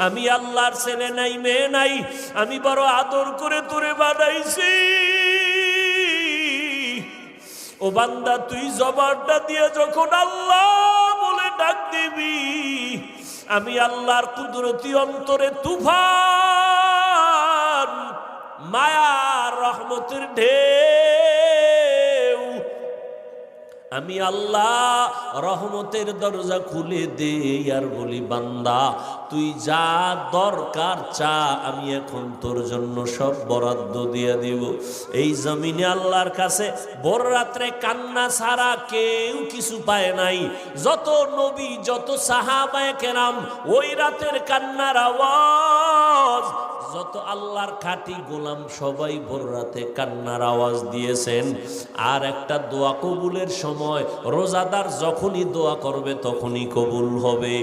আমি আল্লাহর ছেলে নাই মেয়ে নাই, আমি বড় আদর করে তোরে বানাইছি। ও বান্দা, তুই জবানটা দিয়ে যখন আল্লাহ বলে ডাক দিবি, আমি আল্লাহর কুদরতি অন্তরে তুফান মায়ার রহমতের ঢেউ, আমি আল্লাহ রহমতের দরজা খুলে দেই আর বলি, বান্দা তুই যা দরকার চা, আমি এখন তোর জন্য সব বরাদ্দ দিয়ে দিব। এই জমিনে আল্লাহর কাছে ভোর রাত্রে কান্না ছাড়া কেউ কিছু পায় নাই। যত নবী, যত সাহাবায়ে কেরাম ওই রাতের কান্নার আওয়াজ, যত আল্লাহর খাঁটি গোলাম সবাই ভোর রাতে কান্নার আওয়াজ দিয়েছেন। আর একটা দোয়া কবুলের সময়, রোজাদার যখনই দোয়া করবে তখনই কবুল হবে।